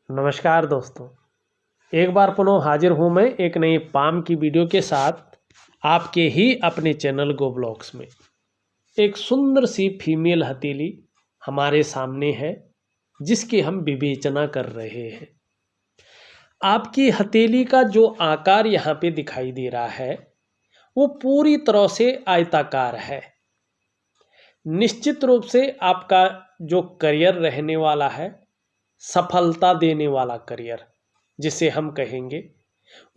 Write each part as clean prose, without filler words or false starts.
नमस्कार दोस्तों, एक बार पुनः हाजिर हूँ मैं एक नई पाम की वीडियो के साथ आपके ही अपने चैनल गो ब्लॉग्स में। एक सुंदर सी फीमेल हथेली हमारे सामने है जिसकी हम विवेचना कर रहे हैं। आपकी हथेली का जो आकार यहाँ पे दिखाई दे रहा है वो पूरी तरह से आयताकार है। निश्चित रूप से आपका जो करियर रहने वाला है, सफलता देने वाला करियर जिसे हम कहेंगे,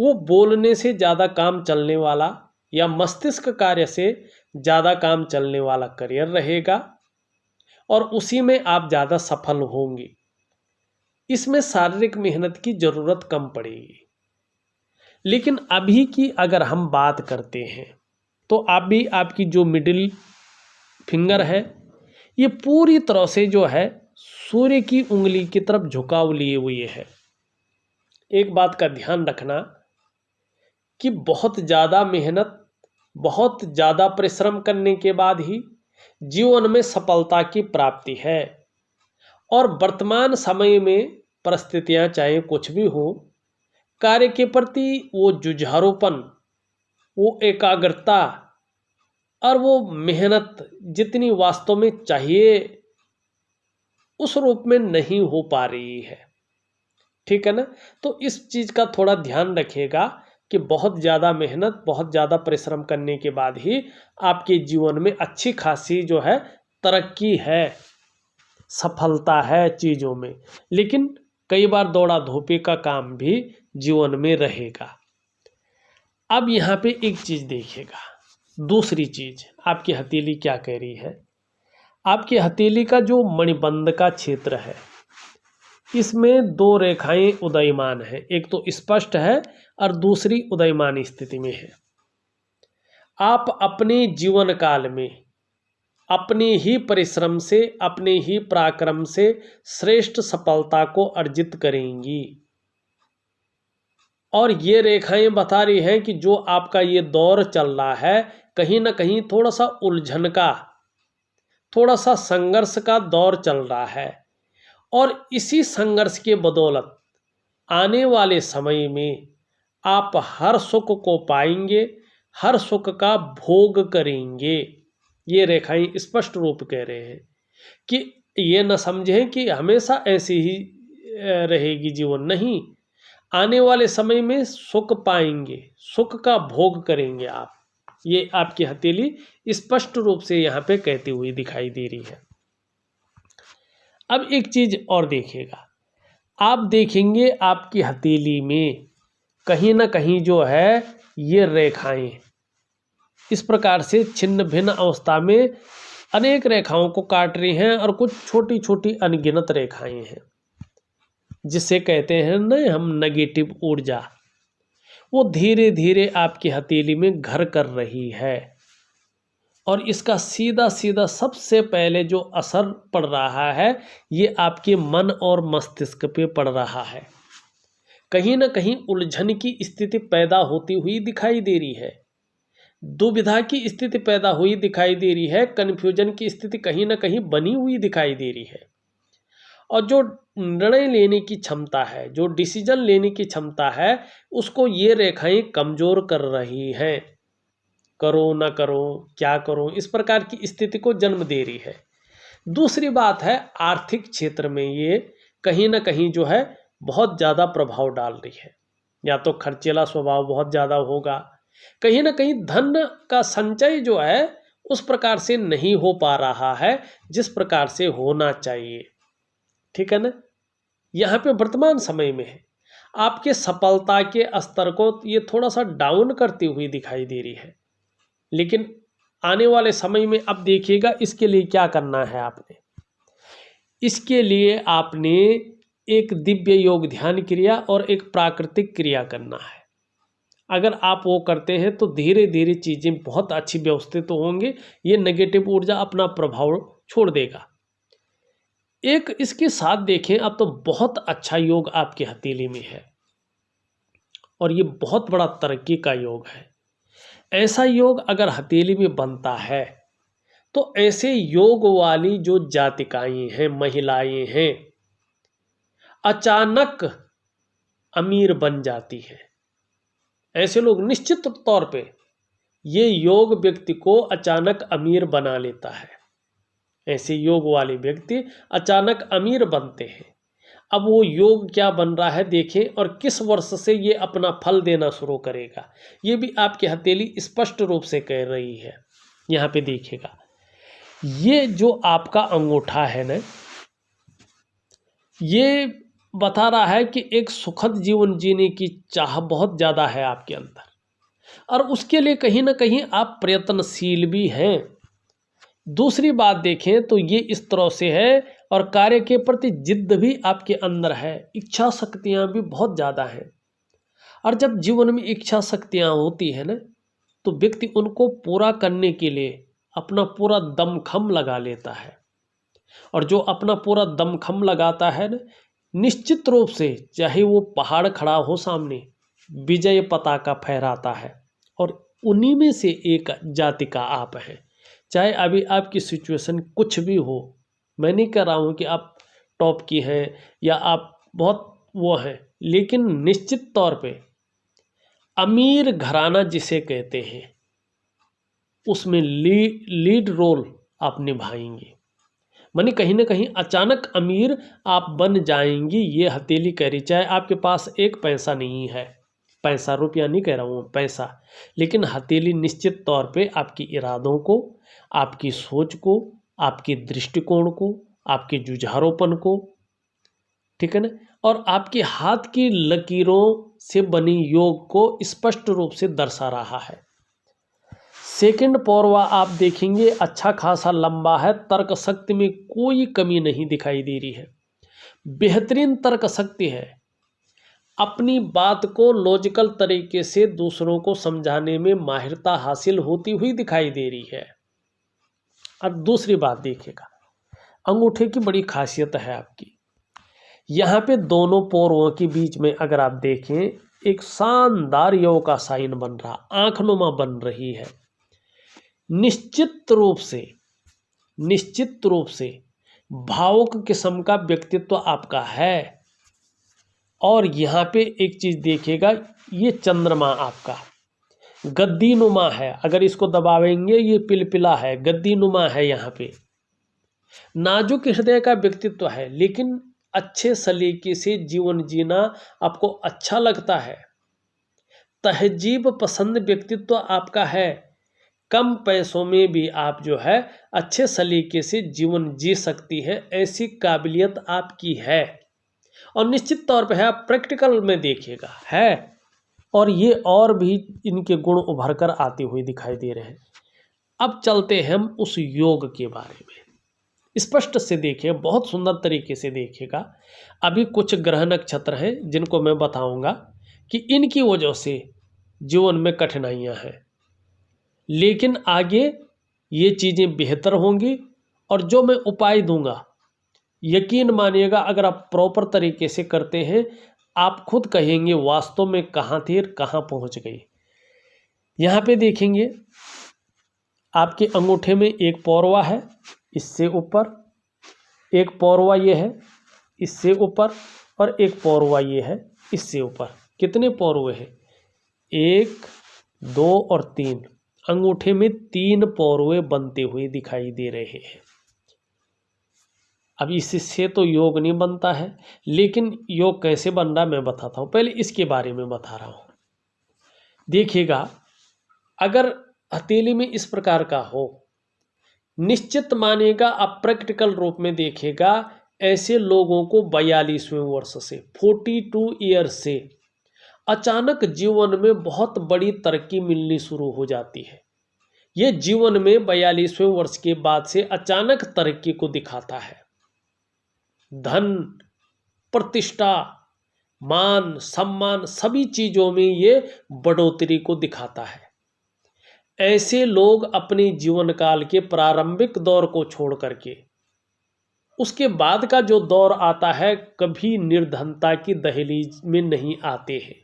वो बोलने से ज़्यादा काम चलने वाला या मस्तिष्क कार्य से ज़्यादा काम चलने वाला करियर रहेगा और उसी में आप ज़्यादा सफल होंगे। इसमें शारीरिक मेहनत की ज़रूरत कम पड़ेगी। लेकिन अभी की अगर हम बात करते हैं तो अभी आपकी जो मिडिल फिंगर है ये पूरी तरह से जो है सूर्य की उंगली की तरफ झुकाव लिए हुए है। एक बात का ध्यान रखना कि बहुत ज़्यादा मेहनत, बहुत ज़्यादा परिश्रम करने के बाद ही जीवन में सफलता की प्राप्ति है। और वर्तमान समय में परिस्थितियां चाहे कुछ भी हो, कार्य के प्रति वो जुझारूपन, वो एकाग्रता और वो मेहनत जितनी वास्तव में चाहिए उस रूप में नहीं हो पा रही है। ठीक है ना। तो इस चीज़ का थोड़ा ध्यान रखिएगा कि बहुत ज़्यादा मेहनत, बहुत ज़्यादा परिश्रम करने के बाद ही आपके जीवन में अच्छी खासी जो है तरक्की है, सफलता है चीज़ों में। लेकिन कई बार दौड़ा धोपी का काम भी जीवन में रहेगा। अब यहाँ पे एक चीज़ देखिएगा, दूसरी चीज़ आपकी हथेली क्या कह रही है। आपकी हथेली का जो मणिबंध का क्षेत्र है इसमें दो रेखाएं उदयमान है, एक तो स्पष्ट है और दूसरी उदयमान स्थिति में है। आप अपने जीवन काल में अपने ही परिश्रम से, अपने ही पराक्रम से श्रेष्ठ सफलता को अर्जित करेंगी। और ये रेखाएं बता रही हैं कि जो आपका ये दौर चल रहा है कहीं ना कहीं थोड़ा सा उलझन का, थोड़ा सा संघर्ष का दौर चल रहा है। और इसी संघर्ष के बदौलत आने वाले समय में आप हर सुख को पाएंगे, हर सुख का भोग करेंगे। ये रेखाएं स्पष्ट रूप कह रहे हैं कि ये न समझें कि हमेशा ऐसी ही रहेगी जीवन, नहीं। आने वाले समय में सुख पाएंगे, सुख का भोग करेंगे आप। ये आपकी हथेली स्पष्ट रूप से यहाँ पे कहती हुई दिखाई दे रही है। अब एक चीज और देखिएगा, आप देखेंगे आपकी हथेली में कहीं ना कहीं जो है ये रेखाएं इस प्रकार से छिन्न भिन्न अवस्था में अनेक रेखाओं को काट रही हैं और कुछ छोटी छोटी अनगिनत रेखाएं हैं जिसे कहते हैं ना हम नेगेटिव ऊर्जा, वो धीरे धीरे आपकी हथेली में घर कर रही है। और इसका सीधा सीधा सबसे पहले जो असर पड़ रहा है ये आपके मन और मस्तिष्क पे पड़ रहा है। कहीं ना कहीं उलझन की स्थिति पैदा होती हुई दिखाई दे रही है, दुविधा की स्थिति पैदा हुई दिखाई दे रही है, कन्फ्यूजन की स्थिति कहीं ना कहीं बनी हुई दिखाई दे रही है। और जो निर्णय लेने की क्षमता है, जो डिसीजन लेने की क्षमता है, उसको ये रेखाएं कमजोर कर रही हैं। करो ना करो, क्या करो, इस प्रकार की स्थिति को जन्म दे रही है। दूसरी बात है आर्थिक क्षेत्र में ये कहीं ना कहीं जो है बहुत ज़्यादा प्रभाव डाल रही है। या तो खर्चीला स्वभाव बहुत ज़्यादा होगा, कहीं ना कहीं धन का संचय जो है उस प्रकार से नहीं हो पा रहा है जिस प्रकार से होना चाहिए। ठीक है ना। यहाँ पे वर्तमान समय में है आपके सफलता के स्तर को ये थोड़ा सा डाउन करती हुई दिखाई दे रही है। लेकिन आने वाले समय में अब देखिएगा इसके लिए क्या करना है आपने। इसके लिए आपने एक दिव्य योग ध्यान क्रिया और एक प्राकृतिक क्रिया करना है। अगर आप वो करते हैं तो धीरे धीरे चीज़ें बहुत अच्छी व्यवस्थित तो होंगे, ये नेगेटिव ऊर्जा अपना प्रभाव छोड़ देगा। एक इसके साथ देखें अब तो बहुत अच्छा योग आपके हथेली में है और ये बहुत बड़ा तरक्की का योग है। ऐसा योग अगर हथेली में बनता है तो ऐसे योग वाली जो जातिकाएं हैं, महिलाएं हैं, अचानक अमीर बन जाती है। ऐसे लोग निश्चित तौर पे ये योग व्यक्ति को अचानक अमीर बना लेता है। ऐसे योग वाले व्यक्ति अचानक अमीर बनते हैं। अब वो योग क्या बन रहा है देखें, और किस वर्ष से ये अपना फल देना शुरू करेगा, ये भी आपकी हथेली स्पष्ट रूप से कह रही है। यहाँ पे देखिएगा, ये जो आपका अंगूठा है ना, ये बता रहा है कि एक सुखद जीवन जीने की चाह बहुत ज़्यादा है आपके अंदर, और उसके लिए कहीं ना कहीं आप प्रयत्नशील भी हैं। दूसरी बात देखें तो ये इस तरह से है, और कार्य के प्रति जिद्द भी आपके अंदर है, इच्छा शक्तियाँ भी बहुत ज़्यादा हैं। और जब जीवन में इच्छा शक्तियाँ होती है ना, तो व्यक्ति उनको पूरा करने के लिए अपना पूरा दमखम लगा लेता है। और जो अपना पूरा दमखम लगाता है ना, निश्चित रूप से चाहे वो पहाड़ खड़ा हो सामने, विजय पताका फहराता है। और उन्हीं में से एक जाति का आप हैं। चाहे अभी आपकी सिचुएशन कुछ भी हो, मैं नहीं कह रहा हूँ कि आप टॉप की हैं या आप बहुत वो हैं, लेकिन निश्चित तौर पे अमीर घराना जिसे कहते हैं, उसमें लीड रोल आप निभाएंगे। मानी कहीं ना कहीं अचानक अमीर आप बन जाएंगी, ये हथेली कह रही। चाहे आपके पास एक पैसा नहीं है, पैसा रुपया नहीं कह रहा हूँ, पैसा, लेकिन हथेली निश्चित तौर पे आपकी इरादों को, आपकी सोच को, आपके दृष्टिकोण को, आपके जुझारोपन को, ठीक है ना, और आपके हाथ की लकीरों से बनी योग को स्पष्ट रूप से दर्शा रहा है। सेकंड पौरवा आप देखेंगे अच्छा खासा लंबा है, तर्क शक्ति में कोई कमी नहीं दिखाई दे रही है, बेहतरीन तर्क शक्ति है। अपनी बात को लॉजिकल तरीके से दूसरों को समझाने में माहिरता हासिल होती हुई दिखाई दे रही है। अब दूसरी बात देखिएगा, अंगूठे की बड़ी खासियत है आपकी, यहाँ पे दोनों पौरवों के बीच में अगर आप देखें, एक शानदार योग का साइन बन रहा, आंखनुमा बन रही है। निश्चित रूप से भावुक किस्म का व्यक्तित्व आपका है। और यहाँ पे एक चीज देखिएगा, ये चंद्रमा आपका गद्दी नुमा है, अगर इसको दबावेंगे ये पिलपिला है, गद्दी नुमा है। यहाँ पे नाजुक हृदय का व्यक्तित्व है, लेकिन अच्छे सलीके से जीवन जीना आपको अच्छा लगता है। तहजीब पसंद व्यक्तित्व आपका है, कम पैसों में भी आप जो है अच्छे सलीके से जीवन जी सकती है, ऐसी काबिलियत आपकी है। और निश्चित तौर पे है, आप प्रैक्टिकल में देखिएगा है, और ये और भी इनके गुण उभर कर आते हुए दिखाई दे रहे हैं। अब चलते हैं हम उस योग के बारे में, स्पष्ट से देखिए, बहुत सुंदर तरीके से देखिएगा। अभी कुछ ग्रह नक्षत्र हैं जिनको मैं बताऊंगा कि इनकी वजह से जीवन में कठिनाइयां हैं, लेकिन आगे ये चीज़ें बेहतर होंगी। और जो मैं उपाय दूंगा, यकीन मानिएगा, अगर आप प्रॉपर तरीके से करते हैं, आप खुद कहेंगे वास्तव में कहाँ थी और कहाँ पहुँच गई। यहाँ पे देखेंगे आपके अंगूठे में एक पौरवा है, इससे ऊपर एक पौरवा ये है, इससे ऊपर, और एक पौरवा ये है, इससे ऊपर। कितने पौरवे हैं? 1, 2 और 3। अंगूठे में 3 पौरवे बनते हुए दिखाई दे रहे हैं। अब इससे तो योग नहीं बनता है, लेकिन योग कैसे बन रहा मैं बताता हूँ। पहले इसके बारे में बता रहा हूँ। देखिएगा, अगर हथेली में इस प्रकार का हो, निश्चित मानिएगा, आप प्रैक्टिकल रूप में देखिएगा, ऐसे लोगों को 42वें वर्ष से 42 ईयर्स से अचानक जीवन में बहुत बड़ी तरक्की मिलनी शुरू हो जाती है। ये जीवन में 42वें वर्ष के बाद से अचानक तरक्की को दिखाता है। धन, प्रतिष्ठा, मान, सम्मान, सभी चीजों में ये बढ़ोतरी को दिखाता है। ऐसे लोग अपने जीवन काल के प्रारंभिक दौर को छोड़ करके उसके बाद का जो दौर आता है, कभी निर्धनता की दहलीज में नहीं आते हैं,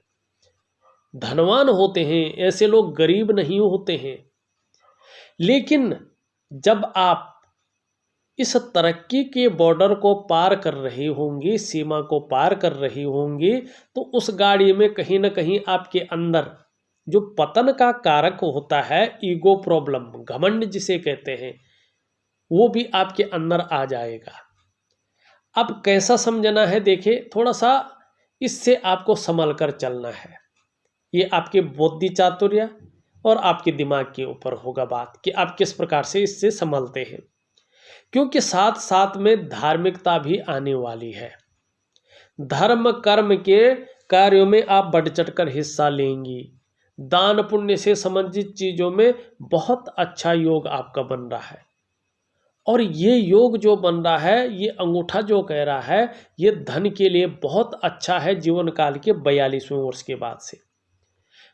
धनवान होते हैं। ऐसे लोग गरीब नहीं होते हैं। लेकिन जब आप इस तरक्की के बॉर्डर को पार कर रही होंगी, सीमा को पार कर रही होंगी, तो उस गाड़ी में कहीं ना कहीं आपके अंदर जो पतन का कारक होता है, ईगो प्रॉब्लम, घमंड जिसे कहते हैं, वो भी आपके अंदर आ जाएगा। अब कैसा समझना है, देखिए थोड़ा सा इससे आपको संभल कर चलना है। ये आपके बुद्धि चातुर्य और आपके दिमाग के ऊपर होगा बात कि आप किस प्रकार से इससे संभलते हैं, क्योंकि साथ साथ में धार्मिकता भी आने वाली है। धर्म कर्म के कार्यों में आप बढ़ चढ़कर हिस्सा लेंगी। दान पुण्य से संबंधित चीजों में बहुत अच्छा योग आपका बन रहा है। और ये योग जो बन रहा है, ये अंगूठा जो कह रहा है, ये धन के लिए बहुत अच्छा है जीवन काल के 42वें वर्ष के बाद से।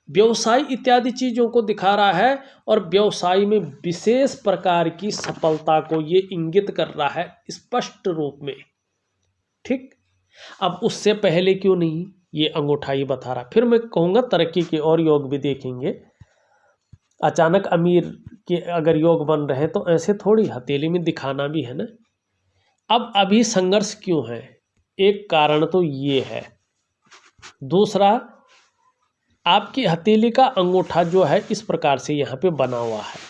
व्यवसाय इत्यादि चीजों को दिखा रहा है और व्यवसाय में विशेष प्रकार की सफलता को ये इंगित कर रहा है स्पष्ट रूप में। ठीक, अब उससे पहले क्यों नहीं, ये अंगूठा ही बता रहा। फिर मैं कहूँगा तरक्की के और योग भी देखेंगे। अचानक अमीर के अगर योग बन रहे तो ऐसे थोड़ी हथेली में दिखाना भी है ना। अब अभी संघर्ष क्यों है, एक कारण तो ये है। दूसरा, आपकी हथेली का अंगूठा जो है इस प्रकार से यहाँ पे बना हुआ है,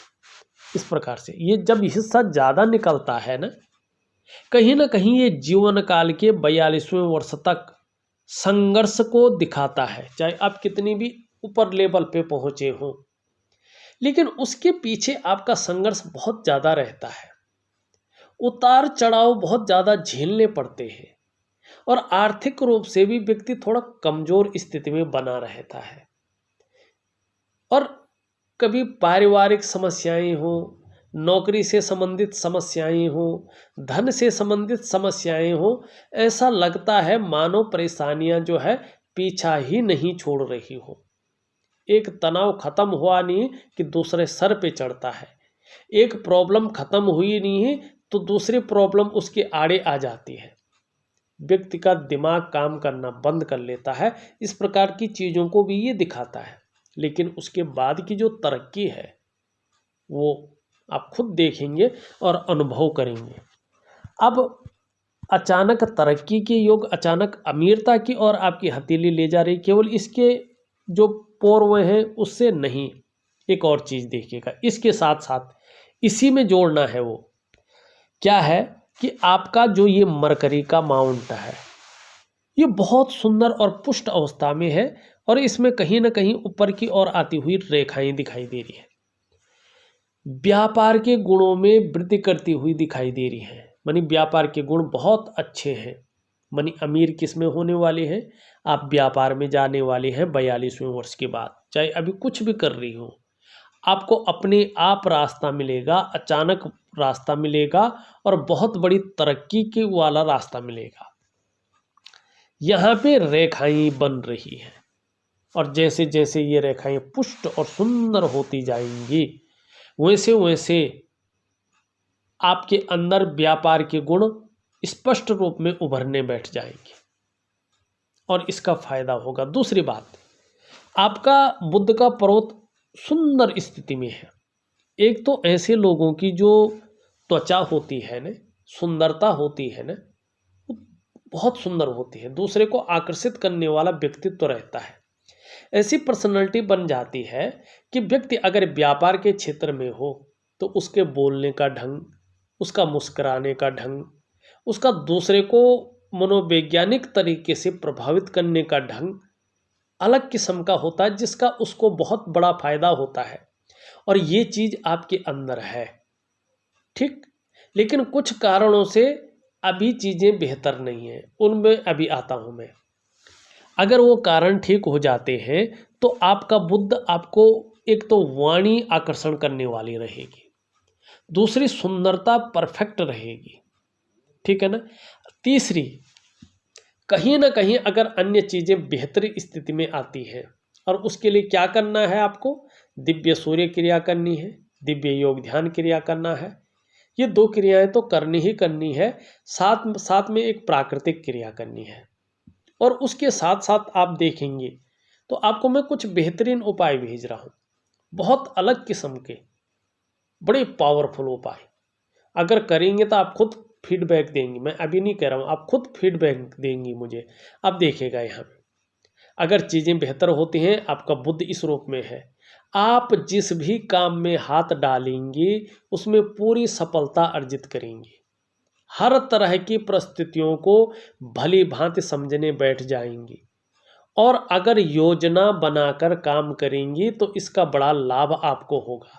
इस प्रकार से। ये जब हिस्सा ज़्यादा निकलता है ना कहीं ये जीवन काल के 42वें वर्ष तक संघर्ष को दिखाता है। चाहे आप कितनी भी ऊपर लेवल पे पहुँचे हों, लेकिन उसके पीछे आपका संघर्ष बहुत ज़्यादा रहता है। उतार चढ़ाव बहुत ज़्यादा झेलने पड़ते हैं और आर्थिक रूप से भी व्यक्ति थोड़ा कमजोर स्थिति में बना रहता है। और कभी पारिवारिक समस्याएं हो, नौकरी से संबंधित समस्याएं हो, धन से संबंधित समस्याएं हो, ऐसा लगता है मानो परेशानियां जो है पीछा ही नहीं छोड़ रही हो। एक तनाव खत्म हुआ नहीं कि दूसरे सर पे चढ़ता है। एक प्रॉब्लम खत्म हुई नहीं है तो दूसरी प्रॉब्लम उसके आड़े आ जाती है। व्यक्ति का दिमाग काम करना बंद कर लेता है। इस प्रकार की चीज़ों को भी ये दिखाता है। लेकिन उसके बाद की जो तरक्की है वो आप खुद देखेंगे और अनुभव करेंगे। अब अचानक तरक्की के योग, अचानक अमीरता की और आपकी हथेली ले जा रही, केवल इसके जो पूर्व हैं उससे नहीं, एक और चीज़ देखिएगा इसके साथ साथ, इसी में जोड़ना है। वो क्या है कि आपका जो ये मरकरी का माउंट है, ये बहुत सुंदर और पुष्ट अवस्था में है और इसमें कहीं ना कहीं ऊपर की ओर आती हुई रेखाएं दिखाई दे रही है। व्यापार के गुणों में वृद्धि करती हुई दिखाई दे रही है। मानी व्यापार के गुण बहुत अच्छे हैं। मानी अमीर किस में होने वाले हैं, आप व्यापार में जाने वाले हैं 42वें वर्ष के बाद। चाहे अभी कुछ भी कर रही हो, आपको अपने आप रास्ता मिलेगा, अचानक रास्ता मिलेगा और बहुत बड़ी तरक्की के वाला रास्ता मिलेगा। यहाँ पे रेखाएं बन रही हैं और जैसे जैसे ये रेखाएं पुष्ट और सुंदर होती जाएंगी, वैसे वैसे आपके अंदर व्यापार के गुण स्पष्ट रूप में उभरने बैठ जाएंगे और इसका फायदा होगा। दूसरी बात, आपका बुद्ध का पर्वत सुंदर स्थिति में है। एक तो ऐसे लोगों की जो त्वचा होती है ना, सुंदरता होती है ना, बहुत सुंदर होती है, दूसरे को आकर्षित करने वाला व्यक्तित्व रहता है। ऐसी पर्सनैलिटी बन जाती है कि व्यक्ति अगर व्यापार के क्षेत्र में हो तो उसके बोलने का ढंग, उसका मुस्कुराने का ढंग, उसका दूसरे को मनोवैज्ञानिक तरीके से प्रभावित करने का ढंग अलग किस्म का होता है, जिसका उसको बहुत बड़ा फायदा होता है। और ये चीज़ आपके अंदर है, ठीक। लेकिन कुछ कारणों से अभी चीज़ें बेहतर नहीं हैं, उनमें अभी आता हूँ मैं। अगर वो कारण ठीक हो जाते हैं तो आपका बुद्ध आपको एक तो वाणी आकर्षण करने वाली रहेगी, दूसरी सुंदरता परफेक्ट रहेगी, ठीक है ना। तीसरी, कहीं ना कहीं अगर अन्य चीज़ें बेहतर स्थिति में आती हैं और उसके लिए क्या करना है, आपको दिव्य सूर्य क्रिया करनी है, दिव्य योग ध्यान क्रिया करना है। ये दो क्रियाएं तो करनी ही करनी है, साथ साथ में एक प्राकृतिक क्रिया करनी है। और उसके साथ साथ आप देखेंगे तो आपको मैं कुछ बेहतरीन उपाय भेज रहा हूँ, बहुत अलग किस्म के, बड़े पावरफुल उपाय। अगर करेंगे तो आप खुद फीडबैक देंगी, मैं अभी नहीं कह रहा हूँ, आप खुद फीडबैक देंगी मुझे। अब देखिएगा यहाँ अगर चीज़ें बेहतर होती हैं, आपका बुध इस रूप में है, आप जिस भी काम में हाथ डालेंगे उसमें पूरी सफलता अर्जित करेंगे। हर तरह की परिस्थितियों को भली भांति समझने बैठ जाएंगी और अगर योजना बनाकर काम करेंगी तो इसका बड़ा लाभ आपको होगा।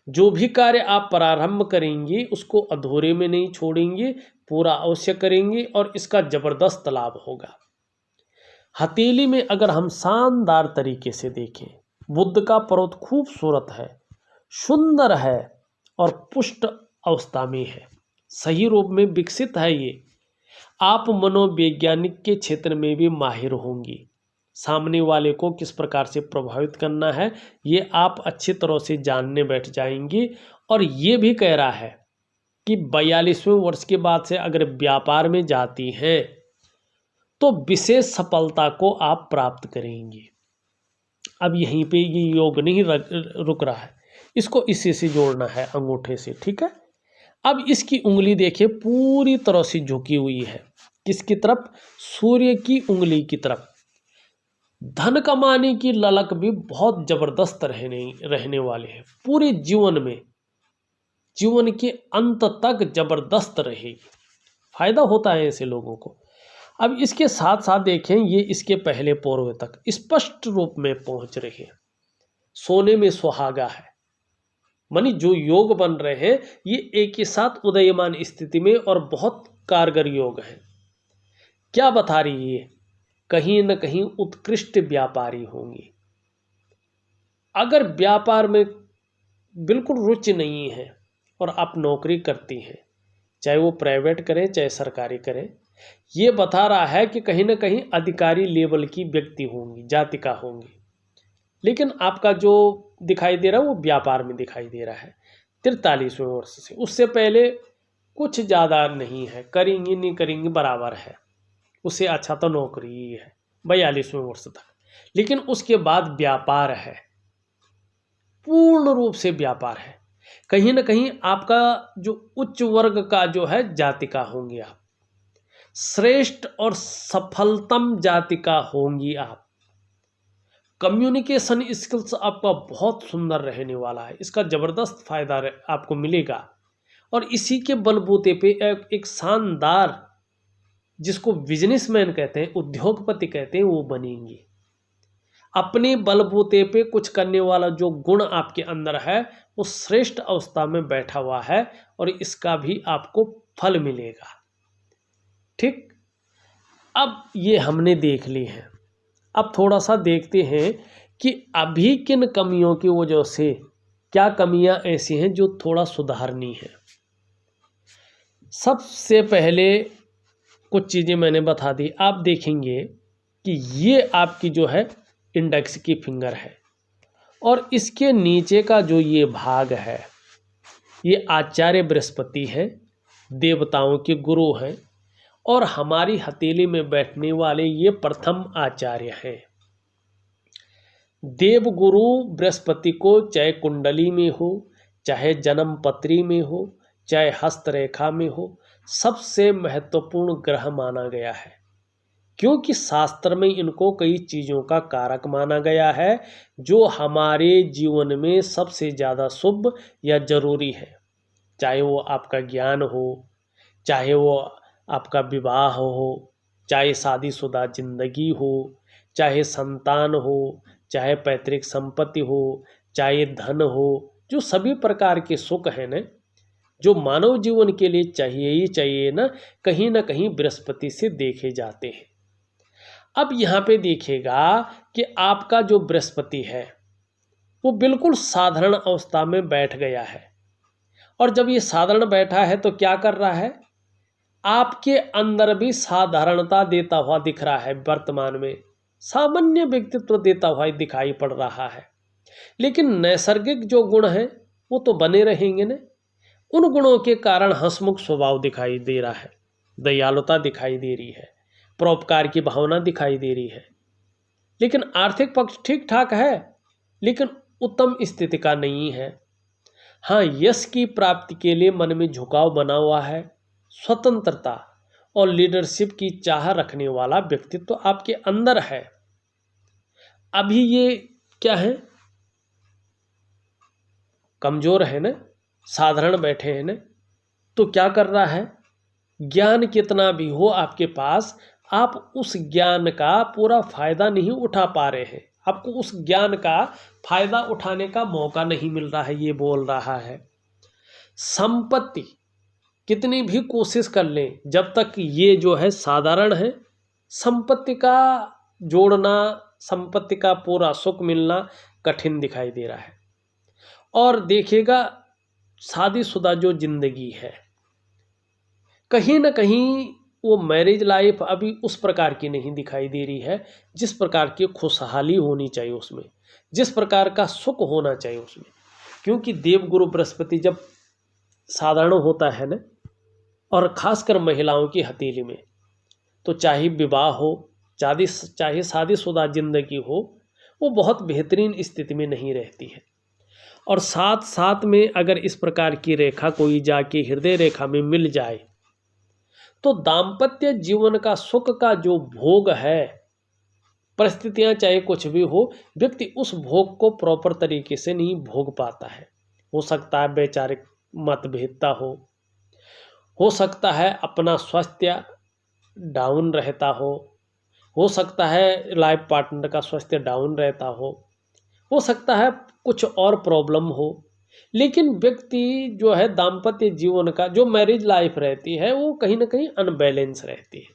जो भी कार्य आप प्रारंभ करेंगी उसको अधूरे में नहीं छोड़ेंगी, पूरा अवश्य करेंगी और इसका जबरदस्त लाभ होगा। हथेली में अगर हम शानदार तरीके से देखें, बुध का पर्वत खूबसूरत है, सुंदर है और पुष्ट अवस्था में है, सही रूप में विकसित है। ये आप मनोवैज्ञानिक के क्षेत्र में भी माहिर होंगी। सामने वाले को किस प्रकार से प्रभावित करना है ये आप अच्छी तरह से जानने बैठ जाएंगी। और ये भी कह रहा है कि 42वें वर्ष के बाद से अगर व्यापार में जाती हैं तो विशेष सफलता को आप प्राप्त करेंगे। अब यहीं पे ये योग नहीं रुक रहा है, इसको इसी से जोड़ना है अंगूठे से, ठीक है। अब इसकी उंगली देखिए पूरी तरह से झुकी हुई है, किसकी तरफ? सूर्य की उंगली की तरफ। धन कमाने की ललक भी बहुत जबरदस्त रहने वाले हैं पूरे जीवन में, जीवन के अंत तक जबरदस्त रहेगी। फायदा होता है ऐसे लोगों को। अब इसके साथ साथ देखें, ये इसके पहले पूर्व तक स्पष्ट रूप में पहुंच रहे हैं। सोने में सुहागा है, मानी जो योग बन रहे हैं ये एक ही साथ उदयमान स्थिति में और बहुत कारगर योग है। क्या बता रही है? कहीं न कहीं उत्कृष्ट व्यापारी होंगे। अगर व्यापार में बिल्कुल रुचि नहीं है और आप नौकरी करती हैं, चाहे वो प्राइवेट करें चाहे सरकारी करें, ये बता रहा है कि कहीं ना कहीं अधिकारी लेवल की व्यक्ति होंगी, जातिका होंगी। लेकिन आपका जो दिखाई दे रहा है वो व्यापार में दिखाई दे रहा है 43वें वर्ष से। उससे पहले कुछ ज़्यादा नहीं है, करेंगी नहीं करेंगी बराबर है, उससे अच्छा तो नौकरी ही है 42वें वर्ष तक। लेकिन उसके बाद व्यापार है, पूर्ण रूप से व्यापार है। कहीं ना कहीं आपका जो उच्च वर्ग का जो है जातिका होंगे आप, श्रेष्ठ और सफलतम जातिका होंगी आप। कम्युनिकेशन स्किल्स आपका बहुत सुंदर रहने वाला है, इसका ज़बरदस्त फायदा आपको मिलेगा। और इसी के बलबूते पे एक शानदार, जिसको बिजनेसमैन कहते हैं, उद्योगपति कहते हैं, वो बनेंगी। अपने बलबूते पे कुछ करने वाला जो गुण आपके अंदर है वो श्रेष्ठ अवस्था में बैठा हुआ है और इसका भी आपको फल मिलेगा। ठीक, अब ये हमने देख ली है। अब थोड़ा सा देखते हैं कि अभी किन कमियों की वजह से, क्या कमियां ऐसी हैं जो थोड़ा सुधारनी है। सबसे पहले कुछ चीज़ें मैंने बता दी। आप देखेंगे कि ये आपकी जो है इंडेक्स की फिंगर है और इसके नीचे का जो ये भाग है ये आचार्य बृहस्पति है, देवताओं के गुरु हैं और हमारी हथेली में बैठने वाले ये प्रथम आचार्य हैं। देवगुरु बृहस्पति को चाहे कुंडली में हो, चाहे जन्म पत्री में हो, चाहे हस्तरेखा में हो, सबसे महत्वपूर्ण ग्रह माना गया है, क्योंकि शास्त्र में इनको कई चीज़ों का कारक माना गया है जो हमारे जीवन में सबसे ज़्यादा शुभ या जरूरी है। चाहे वो आपका ज्ञान हो, चाहे वो आपका विवाह हो, चाहे शादीशुदा जिंदगी हो, चाहे संतान हो, चाहे पैतृक संपत्ति हो, चाहे धन हो, जो सभी प्रकार के सुख हैं ना, जो मानव जीवन के लिए चाहिए ही चाहिए ना कहीं बृहस्पति से देखे जाते हैं। अब यहाँ पे देखिएगा कि आपका जो बृहस्पति है वो बिल्कुल साधारण अवस्था में बैठ गया है और जब ये साधारण बैठा है तो क्या कर रहा है, आपके अंदर भी साधारणता देता हुआ दिख रहा है। वर्तमान में सामान्य व्यक्तित्व देता हुआ दिखाई पड़ रहा है, लेकिन नैसर्गिक जो गुण हैं वो तो बने रहेंगे न। उन गुणों के कारण हंसमुख स्वभाव दिखाई दे रहा है, दयालुता दिखाई दे रही है, परोपकार की भावना दिखाई दे रही है। लेकिन आर्थिक पक्ष ठीक ठाक है, लेकिन उत्तम स्थिति का नहीं है। हाँ, यश की प्राप्ति के लिए मन में झुकाव बना हुआ है। स्वतंत्रता और लीडरशिप की चाह रखने वाला व्यक्तित्व आपके अंदर है। अभी ये क्या है, कमजोर है ना, साधारण बैठे हैं ना, तो क्या कर रहा है, ज्ञान कितना भी हो आपके पास, आप उस ज्ञान का पूरा फायदा नहीं उठा पा रहे हैं, आपको उस ज्ञान का फायदा उठाने का मौका नहीं मिल रहा है, ये बोल रहा है। संपत्ति कितनी भी कोशिश कर लें, जब तक ये जो है साधारण है, संपत्ति का जोड़ना, संपत्ति का पूरा सुख मिलना कठिन दिखाई दे रहा है। और देखिएगा, शादीशुदा जो जिंदगी है, कहीं ना कहीं वो मैरिज लाइफ अभी उस प्रकार की नहीं दिखाई दे रही है जिस प्रकार की खुशहाली होनी चाहिए उसमें, जिस प्रकार का सुख होना चाहिए उसमें। क्योंकि देवगुरु बृहस्पति जब साधारण होता है ना, और खासकर महिलाओं की हथेली में, तो चाहे विवाह हो, चाहे शादीशुदा जिंदगी हो, वो बहुत बेहतरीन स्थिति में नहीं रहती है। और साथ साथ में अगर इस प्रकार की रेखा कोई जाके हृदय रेखा में मिल जाए, तो दाम्पत्य जीवन का सुख का जो भोग है, परिस्थितियां चाहे कुछ भी हो, व्यक्ति उस भोग को प्रॉपर तरीके से नहीं भोग पाता है। हो सकता है वैचारिक मतभेदता हो सकता है अपना स्वास्थ्य डाउन रहता हो सकता है लाइफ पार्टनर का स्वास्थ्य डाउन रहता हो सकता है कुछ और प्रॉब्लम हो, लेकिन व्यक्ति जो है दाम्पत्य जीवन का जो मैरिज लाइफ रहती है वो कहीं ना कहीं अनबैलेंस रहती है।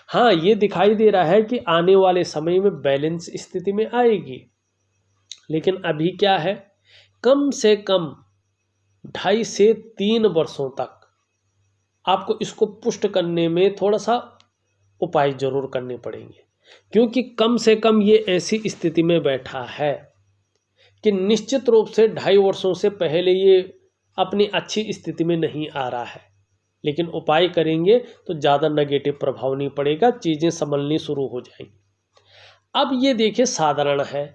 हाँ, ये दिखाई दे रहा है कि आने वाले समय में बैलेंस स्थिति में आएगी, लेकिन अभी क्या है, कम से कम 2.5 से 3 वर्षों तक आपको इसको पुष्ट करने में थोड़ा सा उपाय जरूर करने पड़ेंगे। क्योंकि कम से कम ये ऐसी स्थिति में बैठा है कि निश्चित रूप से 2.5 वर्षों से पहले ये अपनी अच्छी स्थिति में नहीं आ रहा है, लेकिन उपाय करेंगे तो ज़्यादा नेगेटिव प्रभाव नहीं पड़ेगा, चीज़ें संभलनी शुरू हो जाएंगी। अब ये देखिए, साधारण है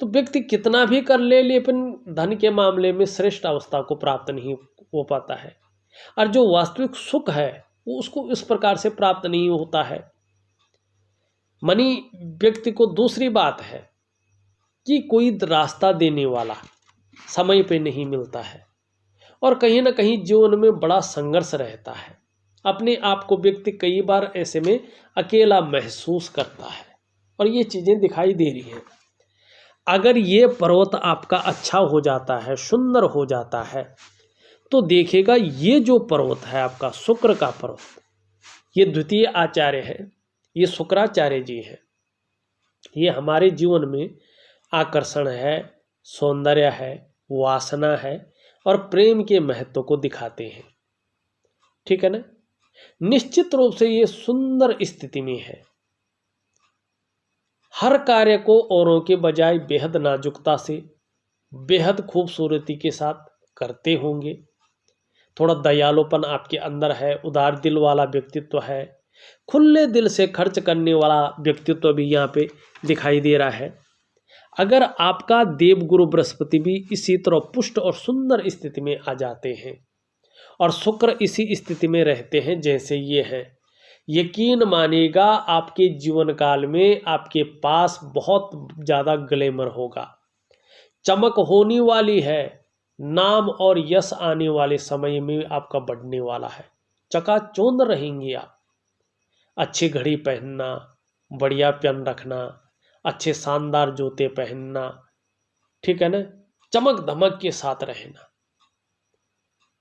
तो व्यक्ति कितना भी कर ले, लेकिन धन के मामले में श्रेष्ठ अवस्था को प्राप्त नहीं हो पाता है, और जो वास्तविक सुख है वो उसको इस प्रकार से प्राप्त नहीं होता है। मनी व्यक्ति को दूसरी बात है कि कोई रास्ता देने वाला समय पे नहीं मिलता है, और कहीं ना कहीं जीवन में बड़ा संघर्ष रहता है। अपने आप को व्यक्ति कई बार ऐसे में अकेला महसूस करता है, और ये चीज़ें दिखाई दे रही हैं। अगर ये पर्वत आपका अच्छा हो जाता है, सुंदर हो जाता है, तो देखिएगा ये जो पर्वत है आपका शुक्र का पर्वत, ये द्वितीय आचार्य है, ये शुक्राचार्य जी है। ये हमारे जीवन में आकर्षण है, सौंदर्य है, वासना है और प्रेम के महत्व को दिखाते हैं। ठीक है ना। निश्चित रूप से ये सुंदर स्थिति में है, हर कार्य को औरों के बजाय बेहद नाजुकता से, बेहद खूबसूरती के साथ करते होंगे। थोड़ा दयालुपन आपके अंदर है, उदार दिल वाला व्यक्तित्व है, खुले दिल से खर्च करने वाला व्यक्तित्व भी यहाँ पे दिखाई दे रहा है। अगर आपका देवगुरु बृहस्पति भी इसी तरह पुष्ट और सुंदर स्थिति में आ जाते हैं और शुक्र इसी स्थिति में रहते हैं जैसे ये है, यकीन मानिएगा आपके जीवन काल में आपके पास बहुत ज़्यादा ग्लैमर होगा, चमक होने वाली है, नाम और यश आने वाले समय में आपका बढ़ने वाला है, चकाचौंध रहेंगे आप। अच्छी घड़ी पहनना, बढ़िया पेन रखना, अच्छे शानदार जूते पहनना, ठीक है ना, चमक धमक के साथ रहना,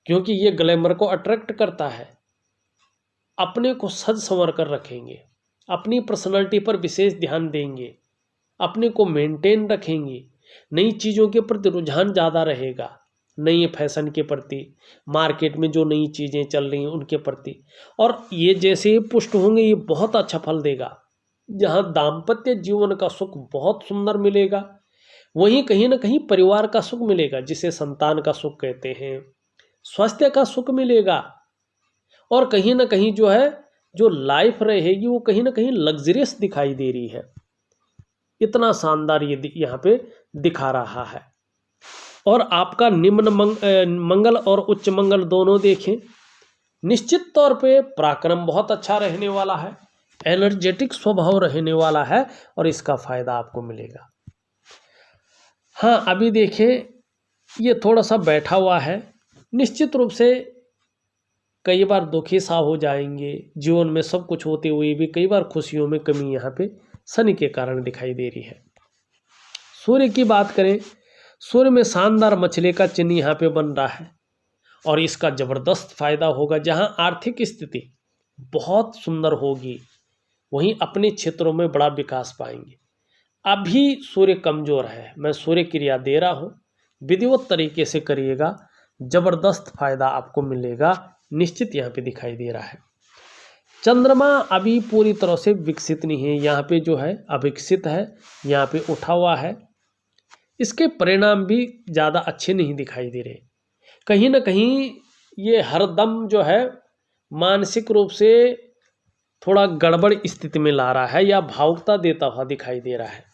क्योंकि ये ग्लैमर को अट्रैक्ट करता है। अपने को सज संवर कर रखेंगे, अपनी पर्सनालिटी पर विशेष ध्यान देंगे, अपने को मेंटेन रखेंगे, नई चीज़ों के प्रति रुझान ज़्यादा रहेगा, नई फैशन के प्रति, मार्केट में जो नई चीज़ें चल रही हैं उनके प्रति। और ये जैसे ही पुष्ट होंगे ये बहुत अच्छा फल देगा। जहाँ दाम्पत्य जीवन का सुख बहुत सुंदर मिलेगा, वहीं कहीं ना कहीं परिवार का सुख मिलेगा, जिसे संतान का सुख कहते हैं, स्वास्थ्य का सुख मिलेगा, और कहीं ना कहीं जो है जो लाइफ रहेगी वो कहीं ना कहीं लग्जरियस दिखाई दे रही है। इतना शानदार ये यहाँ पे दिखा रहा है। और आपका निम्न मंगल और उच्च मंगल दोनों देखें, निश्चित तौर पे पराक्रम बहुत अच्छा रहने वाला है, एनर्जेटिक स्वभाव रहने वाला है और इसका फायदा आपको मिलेगा। हाँ, अभी देखें ये थोड़ा सा बैठा हुआ है, निश्चित रूप से कई बार दुखी सा हो जाएंगे, जीवन में सब कुछ होते हुए भी कई बार खुशियों में कमी यहाँ पे शनि के कारण दिखाई दे रही है। सूर्य की बात करें, सूर्य में शानदार मछली का चिन्ह यहाँ पे बन रहा है और इसका जबरदस्त फायदा होगा। जहाँ आर्थिक स्थिति बहुत सुंदर होगी वहीं अपने क्षेत्रों में बड़ा विकास पाएंगे। अभी सूर्य कमजोर है, मैं सूर्य क्रिया दे रहा हूँ, विधिवत तरीके से करिएगा, जबरदस्त फायदा आपको मिलेगा, निश्चित यहाँ पे दिखाई दे रहा है। चंद्रमा अभी पूरी तरह से विकसित नहीं है, यहाँ पे जो है अविकसित है, यहाँ पे उठा हुआ है, इसके परिणाम भी ज़्यादा अच्छे नहीं दिखाई दे रहे। कहीं ना कहीं ये हरदम जो है मानसिक रूप से थोड़ा गड़बड़ स्थिति में ला रहा है या भावुकता देता हुआ दिखाई दे रहा है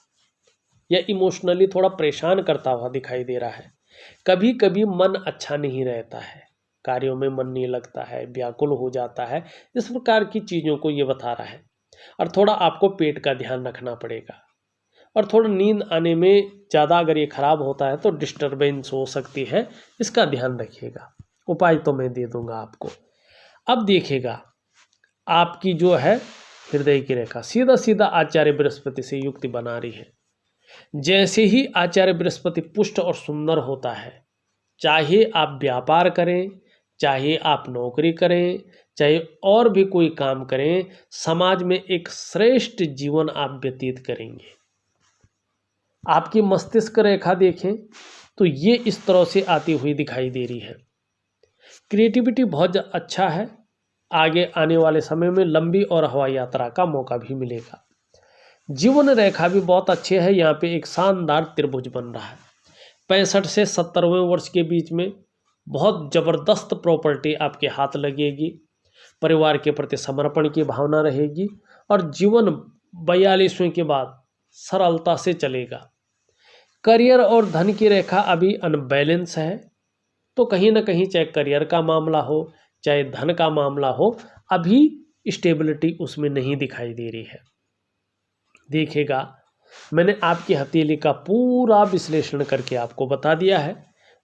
या इमोशनली थोड़ा परेशान करता हुआ दिखाई दे रहा है। कभी कभी मन अच्छा नहीं रहता है, कार्यों में मन नहीं लगता है, व्याकुल हो जाता है, इस प्रकार की चीज़ों को ये बता रहा है। और थोड़ा आपको पेट का ध्यान रखना पड़ेगा और थोड़ा नींद आने में ज़्यादा अगर ये खराब होता है तो डिस्टरबेंस हो सकती है, इसका ध्यान रखिएगा। उपाय तो मैं दे दूंगा आपको। अब देखिएगा आपकी जो है हृदय की रेखा सीधा सीधा आचार्य बृहस्पति से युक्ति बना रही है। जैसे ही आचार्य बृहस्पति पुष्ट और सुंदर होता है, चाहे आप व्यापार करें, चाहे आप नौकरी करें, चाहे और भी कोई काम करें, समाज में एक श्रेष्ठ जीवन आप व्यतीत करेंगे। आपकी मस्तिष्क रेखा देखें तो ये इस तरह से आती हुई दिखाई दे रही है। क्रिएटिविटी बहुत अच्छा है, आगे आने वाले समय में लंबी और हवाई यात्रा का मौका भी मिलेगा। जीवन रेखा भी बहुत अच्छी है, यहाँ पे एक शानदार त्रिभुज बन रहा है। 65 से 70वें वर्ष के बीच में बहुत ज़बरदस्त प्रॉपर्टी आपके हाथ लगेगी, परिवार के प्रति समर्पण की भावना रहेगी और जीवन 42वें के बाद सरलता से चलेगा। करियर और धन की रेखा अभी अनबैलेंस है, तो कहीं ना कहीं चाहे करियर का मामला हो चाहे धन का मामला हो, अभी स्टेबिलिटी उसमें नहीं दिखाई दे रही है। देखिएगा मैंने आपकी हथेली का पूरा विश्लेषण करके आपको बता दिया है।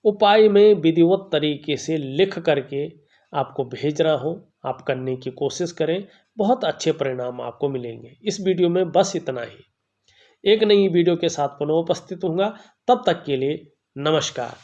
उपाय में विधिवत तरीके से लिख करके आपको भेज रहा हूँ, आप करने की कोशिश करें, बहुत अच्छे परिणाम आपको मिलेंगे। इस वीडियो में बस इतना ही। एक नई वीडियो के साथ पुनः उपस्थित होऊंगा, तब तक के लिए नमस्कार।